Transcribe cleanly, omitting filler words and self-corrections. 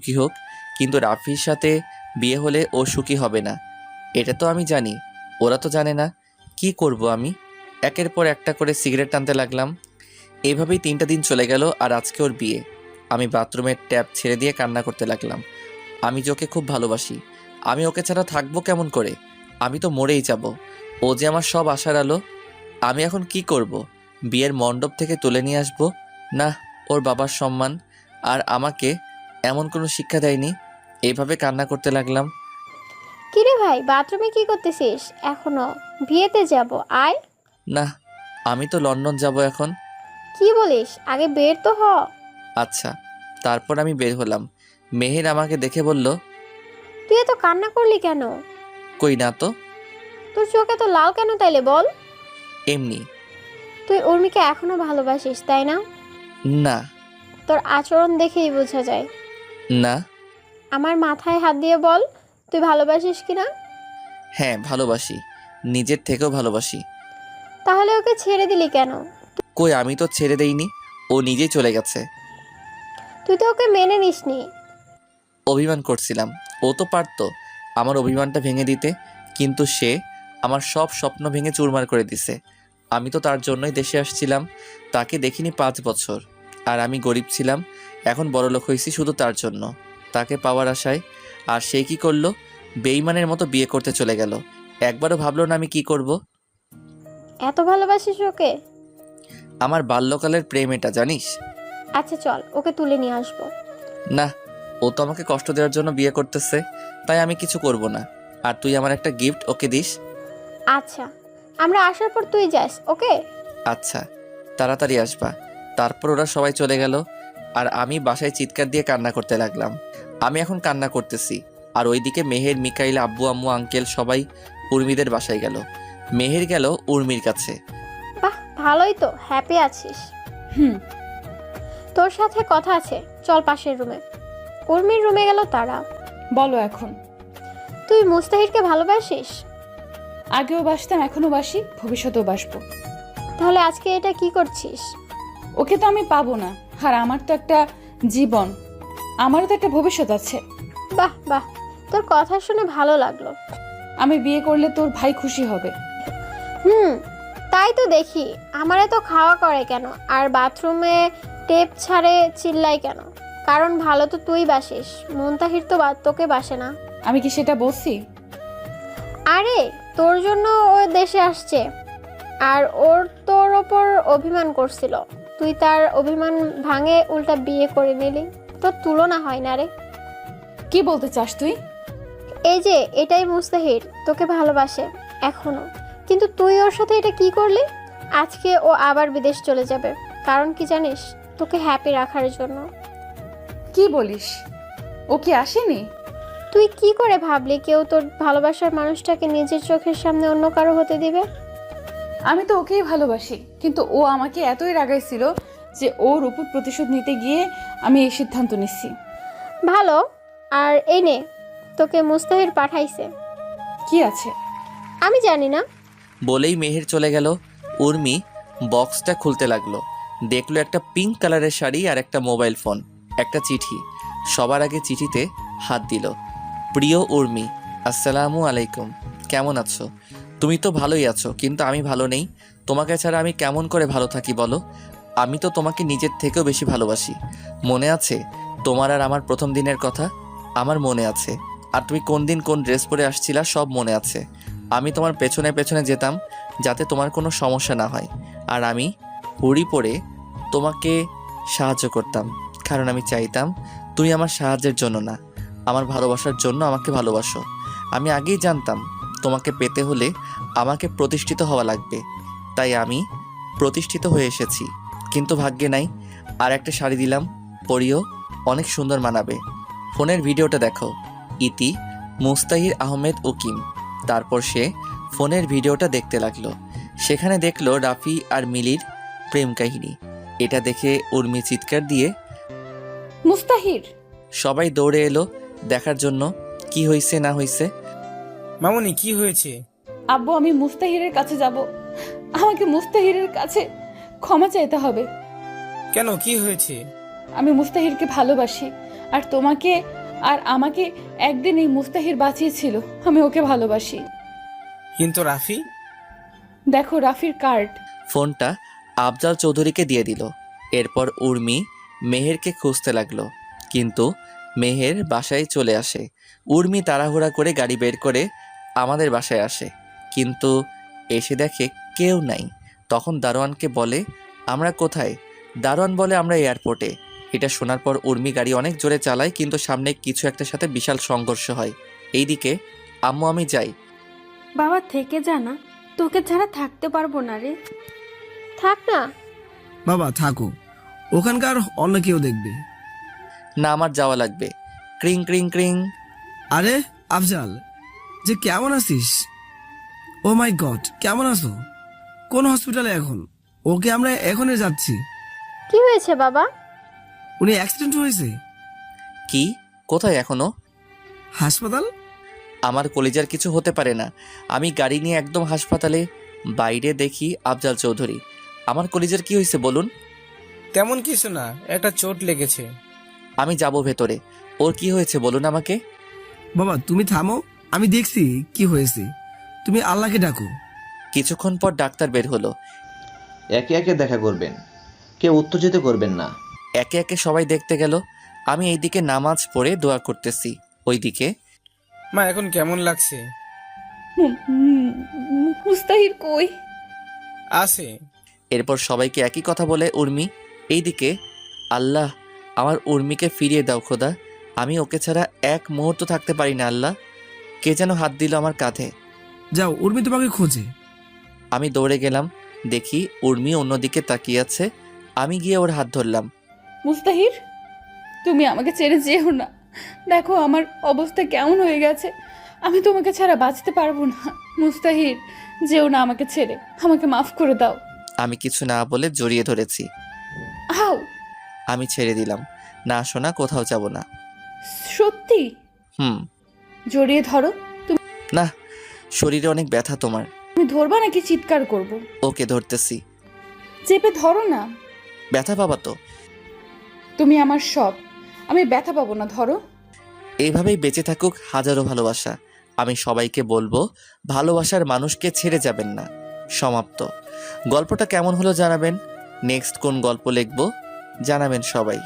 সুখী হোক, কিন্তু রাফির সাথে বিয়ে হলে ও সুখী হবে না, এটা তো আমি জানি। ওরা তো জানে না। কি করব আমি? একের পর একটা করে সিগারেট টানতে লাগলাম। এইভাবেই 3টা দিন চলে গেল, আর আজকে ওর বিয়ে। আমি বাথরুমের ট্যাপ ছেড়ে দিয়ে কান্না করতে লাগলাম। আমি যে ওকে খুব ভালোবাসি। আমি ওকে ছাড়া থাকবো কেমন করে? আমি তো মরেই যাব। ও যে আমার সব আশার আলো। আমি এখন কি করব? বিয়ের মণ্ডপ থেকে তুলে নিয়ে আসবো? না, ওর বাবার সম্মান আর আমাকে এমন কোনো শিক্ষা দেয়নি। এইভাবে কান্না করতে লাগলাম। কিরে ভাই, বাথরুমে কি করতেছিস এখনো? বিয়েতে যাব, আয়। না, আমি তো লন্ডন যাব এখন। কি বলিস? আগে বের তো হ। আচ্ছা। তারপর আমি বের হলাম। মেহের আমাকে দেখে বলল, তুই এত কান্না করলি কেন? কই না তো। তোর চোখ এত লাল কেন তাইলে বল? এমনি। তুই উর্মিকে এখনো ভালোবাসিস, তাই না? না। তোর আচরণ দেখেই বোঝা যায়। না। আমার মাথায় হাত দিয়ে বল, তুই ভালোবাসিস কিনা। হ্যাঁ, ভালোবাসি। নিজের থেকেও ভালোবাসি। তাহলে ওকে ছেড়ে দিলি কেন? কই, আমি তো ছেড়ে দেইনি। ও নিজেই চলে গেছে। তুই তো ওকে মেনে নিসনি। অভিমান করছিলাম। ও তো পারতো আমার অভিমানটা ভেঙে দিতে, কিন্তু সে আমার সব স্বপ্ন ভেঙে চুরমার করে দিছে। আমি তো তার জন্যই দেশে আসছিলাম। তাকে দেখিনি 5 বছর। আর আমি গরিব ছিলাম। এখন বড়লোক হয়েছি শুধু তার জন্য, তাকে পাওয়ার আশায়। আর সে কি করলো? বেইমানের মতো বিয়ে করতে চলে গেল। একবারও ভাবলো না আমি কি করব। এত ভালোবাসিস ওকে? আমার বাল্যকালের প্রেম এটা, জানিস? আচ্ছা চল, ওকে তুলে নিয়ে আসবো। না, ও তো আমাকে কষ্ট দেওয়ার জন্য বিয়ে করতেছে, তাই আমি কিছু করব না। আর তুই আমার একটা গিফট ওকে দিস। আচ্ছা, আমরা আসার পর তুই যাস, ওকে? আচ্ছা, তাড়াতাড়ি আসবা। তারপর ওরা সবাই চলে গেল, আর আমি বাসায় চিৎকার দিয়ে কান্না করতে লাগলাম। আমি এখন কান্না করতেছি, আর ওইদিকে মেহের, মিকাইল, আব্বু আম্মু, আঙ্কেল সবাই উর্মিদের বাসায় গেল। মেহের গেল উর্মির কাছে। বাহ, ভালোই তো, হ্যাপি আছিস। হুম। তোর সাথে কথা আছে, চল পাশের রুমে। উর্মির রুমে গেল তারা। বলো এখন। তুই মুস্তাহিরকে ভালোবাসিস? আগেও বাসতাম, এখনো বাসি, ভবিষ্যতেও বাসবো। তাহলে আজকে এটা কি করছিস? ওকে তো আমি পাবো না, আর আমার তো একটা জীবন, আমারও তো একটা ভবিষ্যৎ আছে। বাহ বাহ, তোর কথা শুনে ভালো লাগলো। আমি বিয়ে করলে তোর ভাই খুশি হবে। হুম, তাই তো দেখি। আমারে তো খাওয়া করে কেন, আর বাথরুমে টেপ ছাড়ে চিল্লাই কেন? কারণ ভালো তো তুই বাসিস, মুনতাহির তো তোকে বাসে না। আমি কি সেটা বলছি? আরে, তোর জন্য ও দেশে আসছে, আর ওর তোর ওপর অভিমান করছিল। তুই তার অভিমান ভাঙে উল্টা বিয়ে করে নিলি। তোর তুলনা হয় না রে। কি বলতে চাস তুই? এই যে এটাই মুস্তাহির, তোকে ভালোবাসে এখনো, কিন্তু তুই ওর সাথে এটা কি করলি? আজকে ও আবার বিদেশ চলে যাবে। কারণ কি জানিস? তোকে হ্যাপি রাখার জন্য। কি বলিস? ও কি আসেনি? তুই কি করে ভাবলি কেউ তোর ভালোবাসার মানুষটাকে নিজের চোখের সামনে অন্য কারো হতে দিবে? আমি তো ওকেই ভালোবাসি, কিন্তু ও আমাকে এতই রাগাইছিল যে ওর উপর প্রতিশোধ নিতে গিয়ে আমি এই সিদ্ধান্ত নিচ্ছি। ভালো। আর এই নে, তোকে মুস্তাহির পাঠাইছে। কি আছে? আমি জানি না। বলেই মেহের চলে গেল। উর্মি বক্সটা খুলতে লাগলো। দেখলো একটা পিঙ্ক কালারের শাড়ি আর একটা মোবাইল ফোন, একটা চিঠি। সবার আগে চিঠিতে হাত দিল। প্রিয় উর্মি, আসসালামু আলাইকুম। কেমন আছো? তুমি তো ভালোই আছো, কিন্তু আমি ভালো নেই। তোমাকে ছাড়া আমি কেমন করে ভালো থাকি বলো? আমি তো তোমাকে নিজের থেকেও বেশি ভালোবাসি। মনে আছে তোমার আর আমার প্রথম দিনের কথা? আমার মনে আছে। আর তুমি কোন দিন কোন ড্রেস পরে আসছিলা সব মনে আছে। আমি তোমার পেছনে পেছনে যেতাম যাতে তোমার কোনো সমস্যা না হয়। আর আমি হুড়ি পরে তোমাকে সাহায্য করতাম, কারণ আমি চাইতাম তুমি আমার সাহায্যের জন্য না, আমার ভালোবাসার জন্য আমাকে ভালোবাসো। আমি আগেই জানতাম তোমাকে পেতে হলে আমাকে প্রতিষ্ঠিত হওয়া লাগবে, তাই আমি প্রতিষ্ঠিত হয়ে এসেছি। কিন্তু ভাগ্যে নাই। আর একটা শাড়ি দিলাম, পরিও, অনেক সুন্দর মানাবে। ফোনের ভিডিওটা দেখো। ইতি, মুস্তাহির আহমেদ উকিম। তারপর সে ফোনের ভিডিওটা দেখতে লাগলো। সেখানে দেখলো রাফি আর মিলির প্রেম কাহিনী। এটা দেখে উর্মি চিৎকার দিয়ে মুস্তাহির! সবাই দৌড়ে এলো দেখার জন্য কি হয়েছে না হয়েছে। মামুনি, কি হয়েছে? আব্বু, আমি মুস্তাহিরের কাছে যাব। আমাকে মুস্তাহিরের কাছে ক্ষমা চাইতে হবে। কেন, কি হয়েছে? আমি মুস্তাহিরকে ভালোবাসি, আর তোমাকে আর আমাকে একদিন এই মুস্তাহির বাঁচিয়েছিল। আমি ওকে ভালোবাসি। কিন্তু রাফি? দেখো রাফির কার্ড। ফোনটা আফজাল চৌধুরীকে দিয়ে দিল। এরপর উর্মি মেহেরকে খুঁজতে লাগলো, কিন্তু মেহের বাসায় চলে আসে। উর্মি তাড়াহুড়া করে গাড়ি বের করে আমাদের বাসায় আসে, কিন্তু এসে দেখে কেউ নাই। তখন দারোয়ানকে বলে আমরা কোথায়? দারোয়ান বলে আমরা এয়ারপোর্টে। এটা শোনার পর উর্মি গাড়ি অনেক জোরে চালায়, কিন্তু সামনে কিছু একটার সাথে বিশাল সংঘর্ষ হয়। এইদিকে আম্মু আমি যাই। বাবা থেকে জানা, তোকে ছাড়া থাকতে পারবো না রে। থাক না। বাবা থাকো, ওখানকার অন্য কেউ দেখবে। না আমার যাওয়া লাগবে। ক্রিং ক্রিং ক্রিং। আরে আফজাল, যে কেমন আছিস? ও মাই গড, কেমন আছো? কোন হসপিটালে এখন? ওকে আমরা এখনই যাচ্ছি। কি হয়েছে বাবা? উনি অ্যাক্সিডেন্ট হয়েছে। কি? কোথায় এখনো? হাসপাতাল? আমার কলিজার কিছু হতে পারে না। আমি গাড়ি নিয়ে একদম হাসপাতালে। বাইরে দেখি আফজাল চৌধুরী। আমার কলিজার কি হয়েছে বলুন? তেমন কিছু না, একটা চোট লেগেছে। আমি যাব ভেতরে। ওর কি হয়েছে বলুন আমাকে। বাবা তুমি থামো, আমি দেখছি কি হয়েছে। তুমি আল্লাহকে ডাকো। কিছুক্ষণ পর ডাক্তার বের হলো। একে একে দেখা করবেন, কেউ উত্তেজিত করবেন না। একে একে সবাই দেখতে গেল। আমি এইদিকে নামাজ পড়ে দোয়া করতেছি, ওইদিকে মা এখন কেমন লাগছে? মুস্তাহির কই? আছে। এরপর সবাইকে একই কথা বলে উর্মি। এইদিকে আল্লাহ আমার উর্মিকে ফিরিয়ে দাও খোদা। আমি ওকে ছাড়া এক মুহূর্ত থাকতে পারি না আল্লাহ। কে যেন হাত দিল আমার কাঁধে। যাও, উর্মি তোমাকে খোঁজে। আমি দৌড়ে গেলাম, দেখি উর্মি অন্যদিকে তাকিয়ে আছে। আমি গিয়ে ওর হাত ধরলাম। মুস্তাহির, তুমি আমাকে ছেড়ে যেও না। দেখো আমার অবস্থা কেমন হয়ে গেছে। আমি তোমাকে ছাড়া বাঁচতে পারবো না। মুস্তাহির, যেও না আমাকে ছেড়ে। আমাকে মাফ করে দাও। আমি কিছু না বলে জড়িয়ে ধরেছি। আও, আমি ছেড়ে দিলাম। না শোনা, কোথাও যাব না। সত্যি? হুম। জড়িয়ে ধরো। না, শরীরে অনেক ব্যথা তোমার। তুমি ধরবা নাকি চিৎকার করব? ওকে ধরতেছি। চেপে ধরো না। ব্যথা পাবা তো? তুমি আমার সব, আমি ব্যথা পাবো না, ধরো। এইভাবেই বেঁচে থাকুক হাজারো ভালোবাসা। আমি সবাইকে বলবো, ভালোবাসার মানুষকে ছেড়ে যাবেন না। সমাপ্ত। গল্পটা কেমন হলো জানাবেন। নেক্সট কোন গল্প লিখবো জানাবেন সবাই।